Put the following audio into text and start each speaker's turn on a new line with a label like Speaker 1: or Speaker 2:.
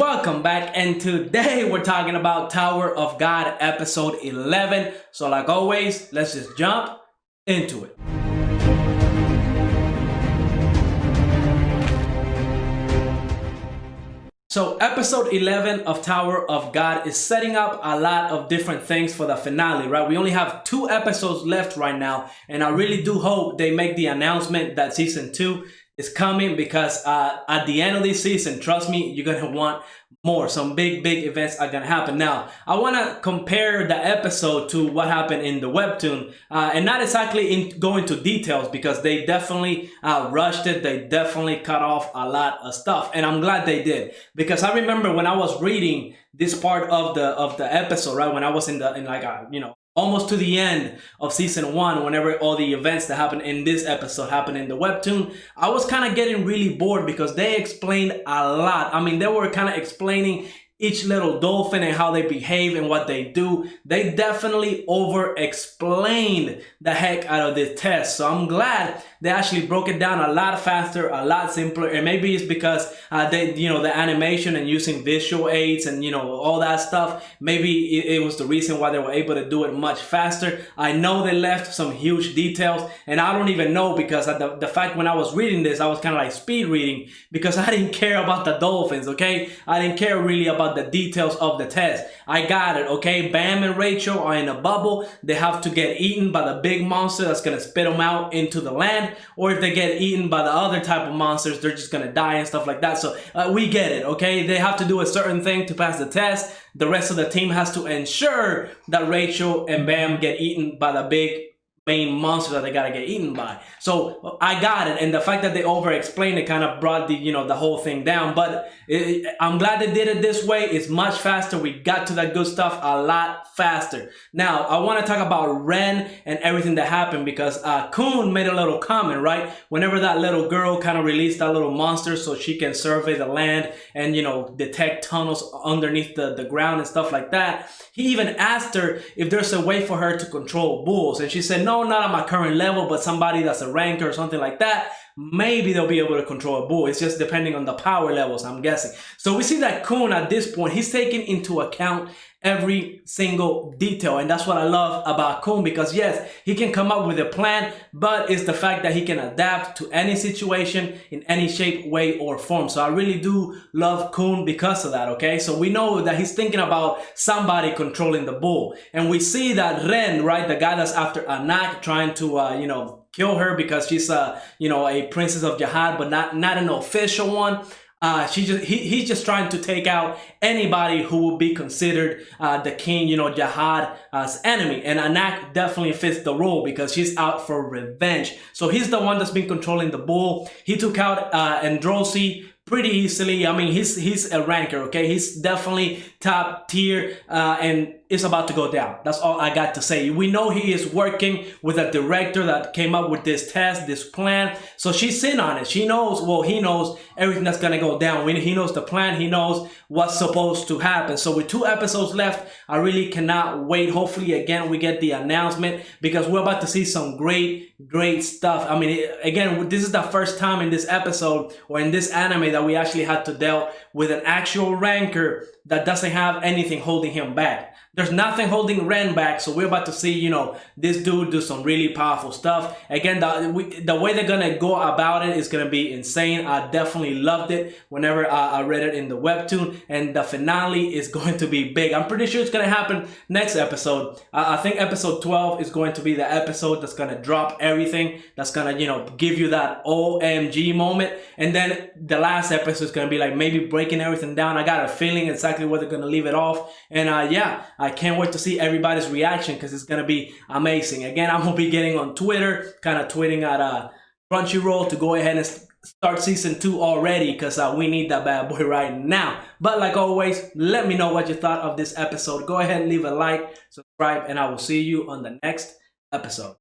Speaker 1: Welcome back, and today we're talking about Tower of God episode 11. So like always, let's just jump into it. So episode 11 of Tower of God is setting up a lot of different things for the finale, right? We only have 2 episodes left right now, and I really do hope they make the announcement that season 2 is coming, because at the end of this season, trust me, you're gonna want more. Some big events are gonna happen. Now, I want to compare the episode to what happened in the Webtoon, and not exactly go into details, because they definitely rushed it. They definitely cut off a lot of stuff, and I'm glad they did, because I remember when I was reading this part of the episode, right, when I was in almost to the end of season 1, whenever all the events that happened in this episode happened in the Webtoon, I was kind of getting really bored, because they explained a lot. I mean, they were kind of explaining each little dolphin and how they behave and what they do. They definitely over-explained the heck out of this test. So I'm glad they actually broke it down a lot faster, a lot simpler. And maybe it's because the animation and using visual aids and all that stuff. Maybe it was the reason why they were able to do it much faster. I know they left some huge details, and I don't even know, because the fact when I was reading this, I was kind of like speed reading, because I didn't care about the dolphins. Okay, I didn't care really about the details of the test. I got it. Okay, Bam and Rachel are in a bubble. They have to get eaten by the big monster that's gonna spit them out into the land, or if they get eaten by the other type of monsters, they're just gonna die and stuff like that. So we get it. Okay, they have to do a certain thing to pass the test. The rest of the team has to ensure that Rachel and Bam get eaten by the big main monster that they gotta get eaten by. So I got it, and the fact that they over-explained it kind of brought the whole thing down. But I'm glad they did it this way. It's much faster. We got to that good stuff a lot faster. Now I want to talk about Ren and everything that happened, because Kun made a little comment, right? Whenever that little girl kind of released that little monster so she can survey the land and detect tunnels underneath the ground and stuff like that, he even asked her if there's a way for her to control bulls, and she said, no, not at my current level, but somebody that's a ranker or something like that, maybe they'll be able to control a bull. It's just depending on the power levels, I'm guessing. So we see that Kun at this point, he's taking into account every single detail, and that's what I love about Kun, because yes, he can come up with a plan, but it's the fact that he can adapt to any situation in any shape, way, or form. So I really do love Kun because of that. Okay, so we know that he's thinking about somebody controlling the bull, and we see that Ren, right, the guy that's after Anak, trying to kill her because she's a princess of Jihad, but not an official one. He's just trying to take out anybody who will be considered the king, Jihad, as enemy. And Anak definitely fits the role, because she's out for revenge. So he's the one that's been controlling the bull. He took out Androsi pretty easily. I mean, he's a ranker. Okay, he's definitely top tier, and it's about to go down. That's all I got to say. We know he is working with a director that came up with this test, this plan. So she's in on it. She knows, well, he knows everything that's gonna go down. He knows the plan. He knows what's supposed to happen. So with 2 episodes left, I really cannot wait. Hopefully, again, we get the announcement, because we're about to see some great stuff. I mean, again, this is the first time in this episode or in this anime that we actually had to deal with an actual ranker that doesn't have anything holding him back. There's nothing holding Ren back, so we're about to see, this dude do some really powerful stuff. Again, the way they're gonna go about it is gonna be insane. I definitely loved it whenever I read it in the Webtoon, and the finale is going to be big. I'm pretty sure it's gonna happen next episode. I think episode 12 is going to be the episode that's gonna drop everything, that's gonna, give you that OMG moment, and then the last episode is gonna be like maybe breaking everything down. I got a feeling exactly where they're gonna leave it off, and yeah, I can't wait to see everybody's reaction, because it's gonna be amazing. Again, I'm gonna be getting on Twitter, kind of tweeting at Crunchyroll to go ahead and start season 2 already, because we need that bad boy right now. But like always, let me know what you thought of this episode. Go ahead and leave a like, subscribe, and I will see you on the next episode.